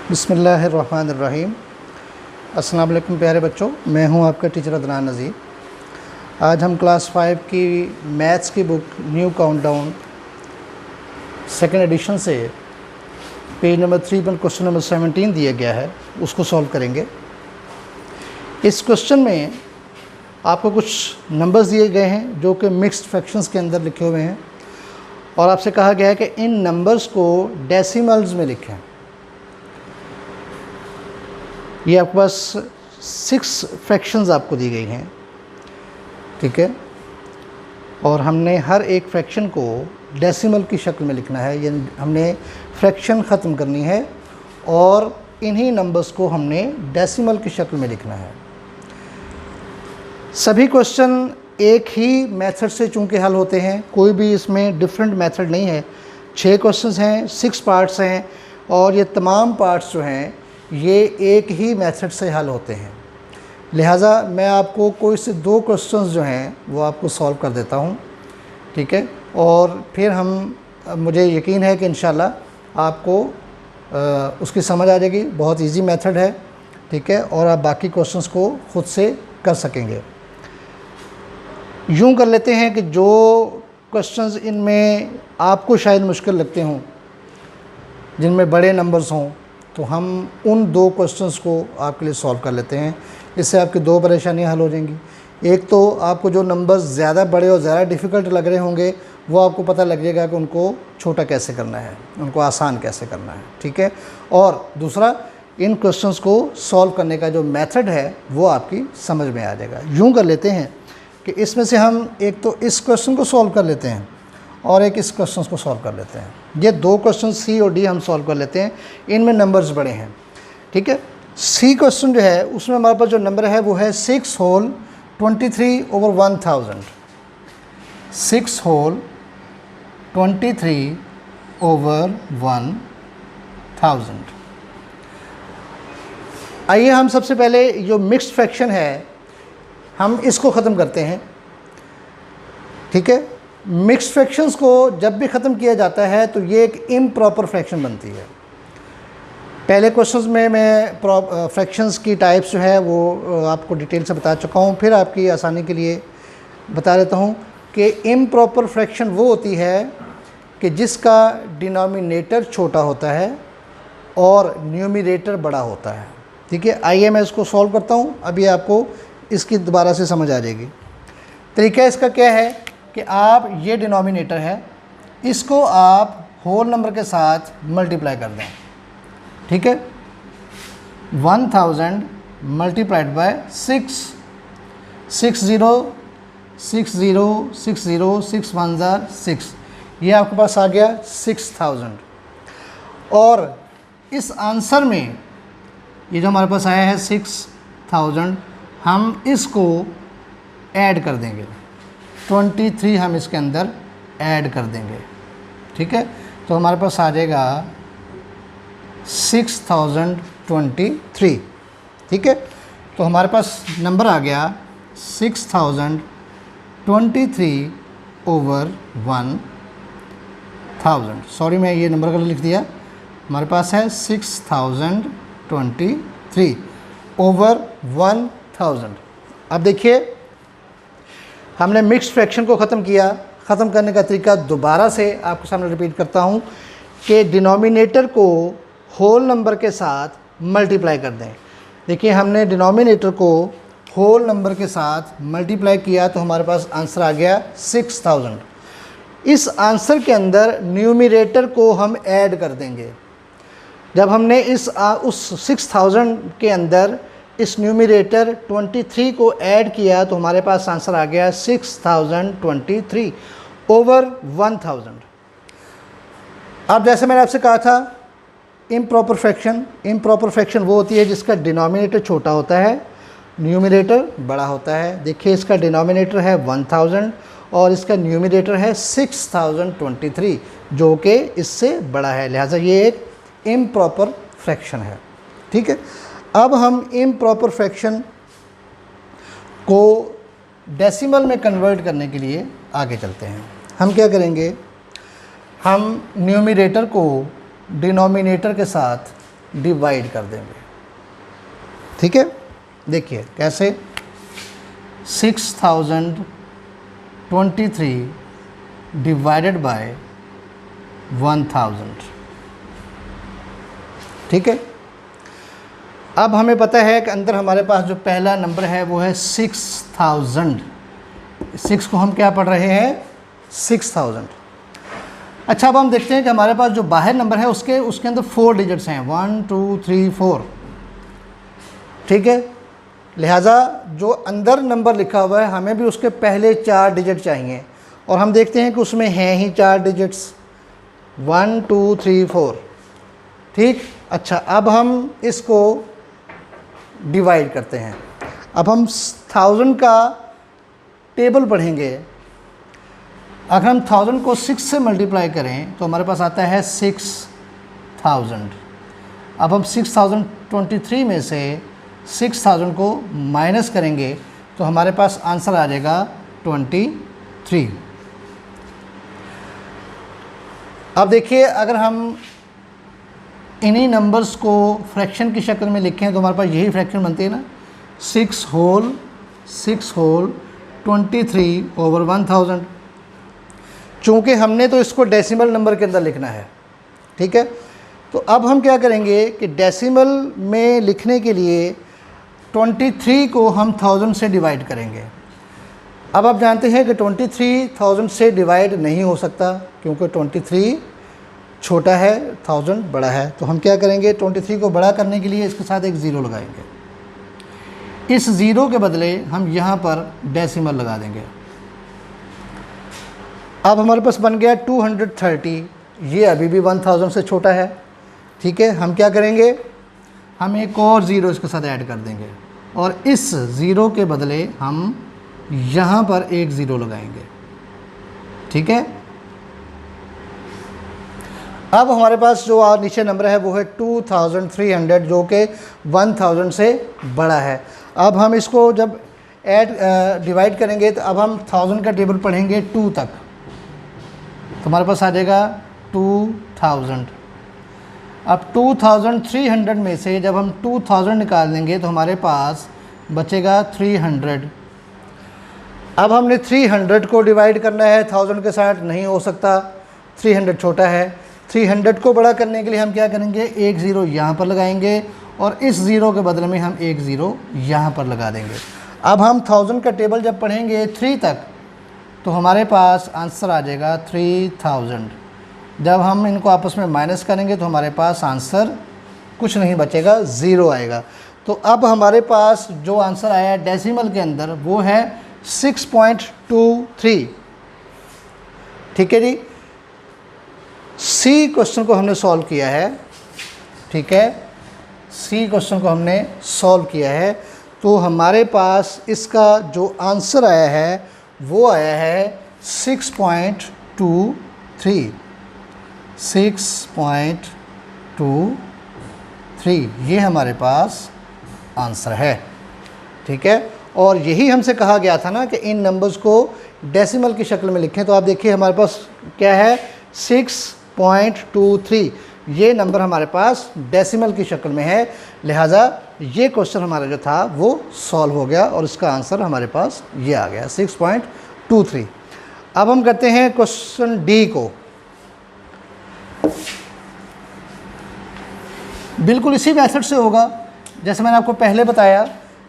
बिस्मिल्लाहिर्रहमानिर्रहीम। अस्सलाम वालेकुम प्यारे बच्चों, मैं हूं आपका टीचर अदनान नज़ीर। आज हम क्लास 5 की मैथ्स की book new countdown second edition से पेज नंबर 3 पर क्वेश्चन नंबर 17 दिया गया है, उसको सॉल्व करेंगे। इस क्वेश्चन में आपको कुछ नंबर्स दिए गए हैं जो कि मिक्स्ड फ्रैक्शंस के अंदर लिखे हुए हैं और आपसे कहा गया है कि इन नंबर्स को डेसिमल्स में लिखें। ये आपके पास 6 फ्रैक्शंस आपको दी गई हैं, ठीक है, और हमने हर एक फ्रैक्शन को डेसिमल की शक्ल में लिखना है। यानी हमने फ्रैक्शन ख़त्म करनी है और इन्हीं नंबर्स को हमने डेसिमल की शक्ल में लिखना है। सभी क्वेश्चन एक ही मेथड से चूँकि हल होते हैं, कोई भी इसमें डिफरेंट मेथड नहीं है। 6 क्वेश्चंस हैं, 6 पार्ट्स हैं और ये तमाम पार्ट्स जो हैं ये एक ही मेथड से हल होते हैं। लिहाजा मैं आपको कोई से 2 क्वेश्चंस जो हैं वो आपको सॉल्व कर देता हूँ, ठीक है, और फिर मुझे यकीन है कि इंशाल्लाह आपको उसकी समझ आ जाएगी। बहुत इजी मेथड है, ठीक है, और आप बाकी क्वेश्चंस को ख़ुद से कर सकेंगे। यूँ कर लेते हैं कि जो क्वेश्चंस इनमें आपको शायद मुश्किल लगते हों, जिनमें बड़े नंबर्स हों, तो हम उन 2 क्वेश्चंस को आपके लिए सॉल्व कर लेते हैं। इससे आपकी 2 परेशानियां हल हो जाएंगी। एक तो आपको जो नंबर्स ज़्यादा बड़े और ज़्यादा डिफ़िकल्ट लग रहे होंगे वो आपको पता लग जाएगा कि उनको छोटा कैसे करना है, उनको आसान कैसे करना है, ठीक है। और दूसरा, इन क्वेश्चंस को सॉल्व करने का जो मेथड है वो आपकी समझ में आ जाएगा। यूँ कर लेते हैं कि इसमें से हम एक तो इस क्वेश्चन को सॉल्व कर लेते हैं और एक इस क्वेश्चन को सॉल्व कर लेते हैं। ये 2 क्वेश्चन सी और डी हम सॉल्व कर लेते हैं, इनमें नंबर्स बड़े हैं, ठीक है। सी क्वेश्चन जो है उसमें हमारे पास जो नंबर है वो है 6 होल 23/1000। 6 होल 23/1000। आइए हम सबसे पहले जो मिक्स्ड फ्रैक्शन है हम इसको ख़त्म करते हैं, ठीक है। मिक्स्ड फ्रैक्शंस को जब भी ख़त्म किया जाता है तो ये एक इम्प्रॉपर फ्रैक्शन बनती है। पहले क्वेश्चंस में मैं फ्रैक्शंस की टाइप्स जो है वो आपको डिटेल से बता चुका हूँ, फिर आपकी आसानी के लिए बता देता हूँ कि इम्प्रॉपर फ्रैक्शन वो होती है कि जिसका डिनोमिनेटर छोटा होता है और न्यूमरेटर बड़ा होता है, ठीक है। आइए मैं इसको सॉल्व करता हूँ, अभी आपको इसकी दोबारा से समझ आ जाएगी। तरीका इसका क्या है कि आप ये डिनोमिनेटर है, इसको आप होल नंबर के साथ मल्टीप्लाई कर दें, ठीक है। 1000 मल्टीप्लाइड बाय 6, 60 60 60 6 1 6, ये आपके पास आ गया 6000। और इस आंसर में ये जो हमारे पास आया है 6000, हम इसको ऐड कर देंगे, 23 हम इसके अंदर ऐड कर देंगे, ठीक है। तो हमारे पास आ जाएगा 6023, ठीक है। तो हमारे पास नंबर आ गया 6023/1000। सॉरी, मैं ये नंबर गलत लिख दिया। हमारे पास है 6023/1000। अब देखिए, हमने मिक्स्ड फ्रैक्शन को ख़त्म किया। ख़त्म करने का तरीका दोबारा से आपके सामने रिपीट करता हूँ कि डिनोमिनेटर को होल नंबर के साथ मल्टीप्लाई कर दें। देखिए, हमने डिनोमिनेटर को होल नंबर के साथ मल्टीप्लाई किया तो हमारे पास आंसर आ गया 6000। इस आंसर के अंदर न्यूमरेटर को हम ऐड कर देंगे। जब हमने उस 6000 के अंदर इस न्यूमरेटर 23 को ऐड किया तो हमारे पास आंसर आ गया 6023/1000। अब जैसे मैंने आपसे कहा था, इम्प्रॉपर फ्रैक्शन वो होती है जिसका डिनोमिनेटर छोटा होता है, न्यूमरेटर बड़ा होता है। देखिए, इसका डिनोमिनेटर है 1000 और इसका न्यूमरेटर है 6023 जो कि इससे बड़ा है, लिहाजा ये एक इम्प्रॉपर फ्रैक्शन है, ठीक है। अब हम इम्प्रॉपर फ्रैक्शन को डेसिमल में कन्वर्ट करने के लिए आगे चलते हैं। हम क्या करेंगे, हम न्यूमरेटर को डिनोमिनेटर के साथ डिवाइड कर देंगे। ठीक है, देखिए कैसे, 6023 डिवाइडेड बाय 1000। ठीक है, अब हमें पता है कि अंदर हमारे पास जो पहला नंबर है वो है 6000। 6 को हम क्या पढ़ रहे हैं, 6000। अच्छा, अब हम देखते हैं कि हमारे पास जो बाहर नंबर है उसके अंदर 4 डिजिट्स हैं, 1 2 3 4। ठीक है, लिहाजा जो अंदर नंबर लिखा हुआ है हमें भी उसके पहले 4 डिजिट चाहिए, और हम देखते हैं कि उसमें हैं ही 4 डिजिट्स, 1 2 3 4। ठीक, अच्छा, अब हम इसको डिवाइड करते हैं। अब हम 1000 का टेबल पढ़ेंगे। अगर हम 1000 को 6 से मल्टीप्लाई करें तो हमारे पास आता है 6000। अब हम 6023 में से 6000 को माइनस करेंगे तो हमारे पास आंसर आ जाएगा 23। अब देखिए, अगर हम इन्हीं नंबर्स को फ्रैक्शन की शक्ल में लिखें तो हमारे पास यही फ्रैक्शन बनती है ना, 6 होल 23/1000। चूँकि हमने तो इसको डेसिमल नंबर के अंदर लिखना है। ठीक है, तो अब हम क्या करेंगे कि डेसिमल में लिखने के लिए 23 को हम 1000 से डिवाइड करेंगे। अब आप जानते हैं कि 23 1000 से डिवाइड नहीं हो सकता, क्योंकि 23 छोटा है, 1000 बड़ा है। तो हम क्या करेंगे, 23 को बड़ा करने के लिए इसके साथ एक ज़ीरो लगाएंगे। इस ज़ीरो के बदले हम यहाँ पर डेसिमल लगा देंगे। अब हमारे पास बन गया 230। ये अभी भी 1000 से छोटा है। ठीक है, हम क्या करेंगे, हम एक और ज़ीरो इसके साथ ऐड कर देंगे, और इस ज़ीरो के बदले हम यहाँ पर एक ज़ीरो लगाएंगे। ठीक है, अब हमारे पास जो नीचे नंबर है वो है 2300, जो कि 1000 से बड़ा है। अब हम इसको जब डिवाइड करेंगे तो अब हम 1000 का टेबल पढ़ेंगे 2 तक, तो हमारे पास आ जाएगा 2000। अब 2300 में से जब हम 2000 निकाल देंगे तो हमारे पास बचेगा 300। अब हमने 300 को डिवाइड करना है 1000 के साथ, नहीं हो सकता, 300 छोटा है। 300 को बड़ा करने के लिए हम क्या करेंगे, एक ज़ीरो यहाँ पर लगाएंगे, और इस ज़ीरो के बदले में हम एक ज़ीरो यहाँ पर लगा देंगे। अब हम 1000 का टेबल जब पढ़ेंगे 3 तक तो हमारे पास आंसर आ जाएगा 3000। जब हम इनको आपस में माइनस करेंगे तो हमारे पास आंसर कुछ नहीं बचेगा, ज़ीरो आएगा। तो अब हमारे पास जो आंसर आया डेसिमल के अंदर वो है 6.23। ठीक है जी, सी क्वेश्चन को हमने सॉल्व किया है। ठीक है, सी क्वेश्चन को हमने सॉल्व किया है, तो हमारे पास इसका जो आंसर आया है वो आया है 6.23। 6.23 ये हमारे पास आंसर है। ठीक है, और यही हमसे कहा गया था ना कि इन नंबर्स को डेसिमल की शक्ल में लिखें। तो आप देखिए हमारे पास क्या है, 6.23। ये नंबर हमारे पास डेसिमल की शक्ल में है, लिहाजा ये क्वेश्चन हमारा जो था वो सॉल्व हो गया और इसका आंसर हमारे पास ये आ गया 6.23। अब हम करते हैं क्वेश्चन डी को। बिल्कुल इसी मेथड से होगा जैसे मैंने आपको पहले बताया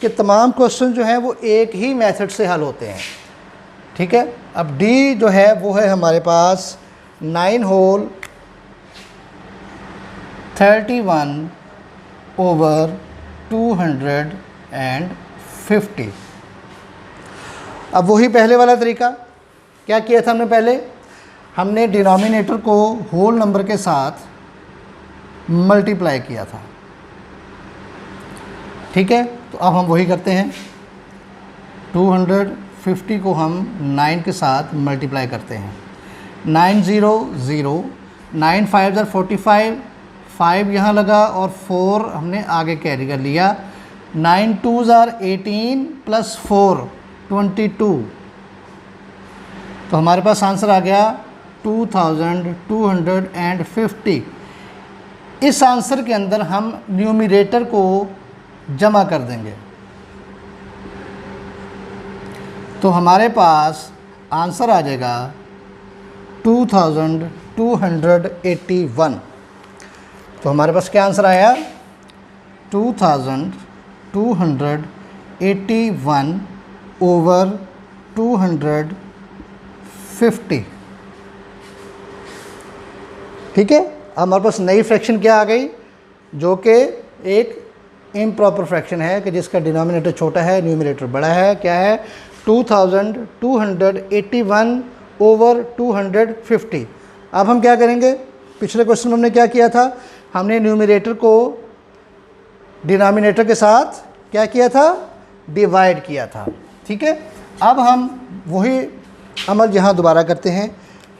कि तमाम क्वेश्चन जो हैं वो एक ही मेथड से हल होते हैं। ठीक है, अब डी जो है वो है हमारे पास 9 होल 31/250। अब वही पहले वाला तरीका, क्या किया था हमने पहले, हमने डिनोमिनेटर को होल नंबर के साथ मल्टीप्लाई किया था। ठीक है, तो अब हम वही करते हैं, 250 को हम 9 के साथ मल्टीप्लाई करते हैं। 9 0 0, 9 5 45, 5 यहाँ लगा और 4 हमने आगे कैरी कर लिया। 9 2 18 प्लस 4 22, तो हमारे पास आंसर आ गया 2250। इस आंसर के अंदर हम न्यूमरेटर को जमा कर देंगे, तो हमारे पास आंसर आ जाएगा 2281। तो हमारे पास क्या आंसर आया? 2281 ओवर 250। ठीक है, हमारे पास नई फ्रैक्शन क्या आ गई, जो कि एक इम्प्रॉपर फ्रैक्शन है कि जिसका डिनोमिनेटर छोटा है, न्यूमरेटर बड़ा है। क्या है? 2281 ओवर 250। अब हम क्या करेंगे? पिछले क्वेश्चन में हमने क्या किया था? हमने न्यूमरेटर को डिनोमिनेटर के साथ क्या किया था? डिवाइड किया था। ठीक है, अब हम वही अमल यहाँ दोबारा करते हैं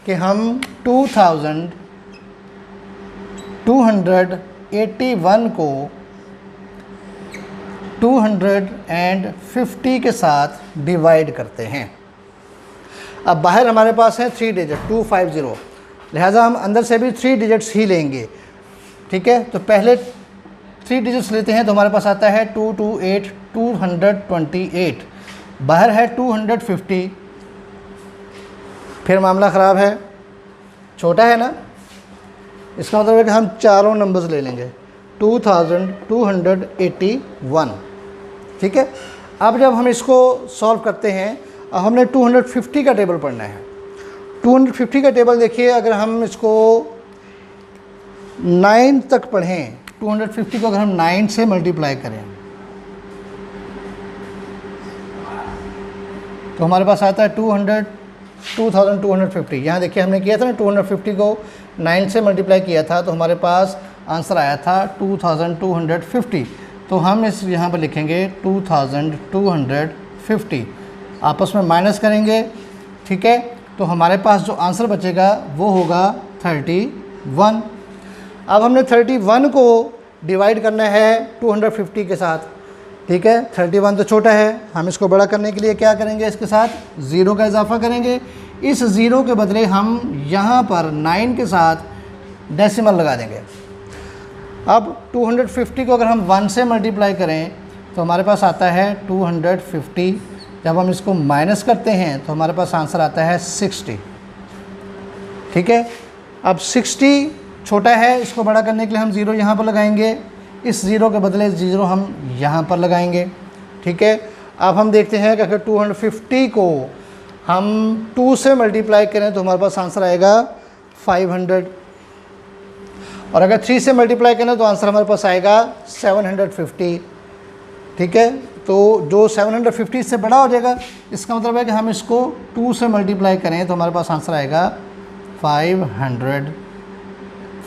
कि हम 2281 को 250 के साथ डिवाइड करते हैं। अब बाहर हमारे पास है 3 डिजिट 250, लिहाजा हम अंदर से भी 3 डिजिट्स ही लेंगे। ठीक है, तो पहले 3 डिजिट्स लेते हैं, तो हमारे पास आता है 228 228। बाहर है 250, फिर मामला ख़राब है, छोटा है ना। इसका मतलब है कि हम चारों नंबर्स ले लेंगे 2281। ठीक है, अब जब हम इसको सॉल्व करते हैं, अब हमने 250 का टेबल पढ़ना है। 250 का टेबल देखिए, अगर हम इसको 9 तक पढ़ें, 250 को अगर हम 9 से मल्टीप्लाई करें तो हमारे पास आता है 2250। यहाँ देखिए हमने किया था ना, 250 को 9 से मल्टीप्लाई किया था, तो हमारे पास आंसर आया था 2250। तो हम इस यहाँ पर लिखेंगे 2250, आपस में माइनस करेंगे। ठीक है, तो हमारे पास जो आंसर बचेगा वो होगा 31। अब हमने 31 को डिवाइड करना है 250 के साथ। ठीक है, 31 तो छोटा है, हम इसको बड़ा करने के लिए क्या करेंगे? इसके साथ 0 का इजाफा करेंगे। इस 0 के बदले हम यहाँ पर 9 के साथ डेसिमल लगा देंगे। अब 250 को अगर हम 1 से मल्टीप्लाई करें तो हमारे पास आता है 250। जब हम इसको माइनस करते हैं तो हमारे पास आंसर आता है 60। ठीक है, अब 60 छोटा है, इसको बड़ा करने के लिए हम 0 यहाँ पर लगाएंगे। इस 0 के बदले 0 हम यहाँ पर लगाएंगे। ठीक है, अब हम देखते हैं कि अगर 250 को हम 2 से मल्टीप्लाई करें तो हमारे पास आंसर आएगा 500, और अगर 3 से मल्टीप्लाई करें तो आंसर हमारे पास आएगा 750। ठीक है, तो जो 750 से बड़ा हो जाएगा, इसका मतलब है कि हम इसको 2 से मल्टीप्लाई करें तो हमारे पास आंसर आएगा 500।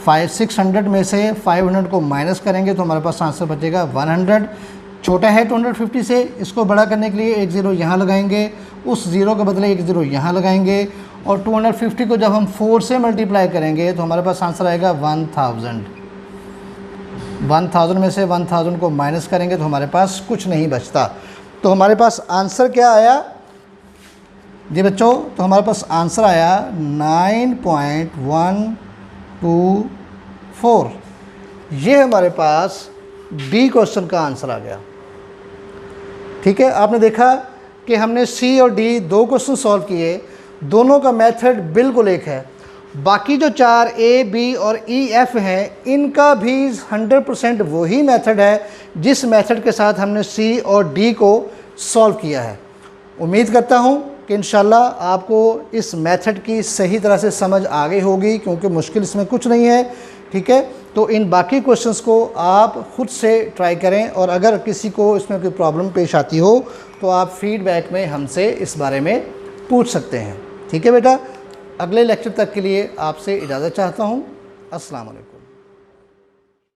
600 में से 500 को माइनस करेंगे तो हमारे पास आंसर बचेगा 100। छोटा है 250 से, इसको बड़ा करने के लिए एक 0 यहाँ लगाएंगे, उस 0 के बदले एक 0 यहाँ लगाएंगे, और 250 को जब हम 4 से मल्टीप्लाई करेंगे तो हमारे पास आंसर आएगा 1000। 1000 में से 1000 को माइनस करेंगे तो हमारे पास कुछ नहीं बचता। तो हमारे पास आंसर क्या आया जी बच्चों? तो हमारे पास आंसर आया 9.124। ये हमारे पास बी क्वेश्चन का आंसर आ गया। ठीक है, आपने देखा कि हमने सी और डी 2 क्वेश्चन सॉल्व किए, दोनों का मेथड बिल्कुल एक है। बाकी जो 4 ए, बी और ई, एफ हैं, इनका भी 100% वही मेथड है जिस मेथड के साथ हमने सी और डी को सॉल्व किया है। उम्मीद करता हूँ कि इंशाल्लाह आपको इस मेथड की सही तरह से समझ आ गई होगी, क्योंकि मुश्किल इसमें कुछ नहीं है। ठीक है, तो इन बाकी क्वेश्चंस को आप ख़ुद से ट्राई करें, और अगर किसी को इसमें कोई प्रॉब्लम पेश आती हो तो आप फीडबैक में हमसे इस बारे में पूछ सकते हैं। ठीक है बेटा, अगले लेक्चर तक के लिए आपसे इजाज़त चाहता हूँ। अस्सलाम वालेकुम।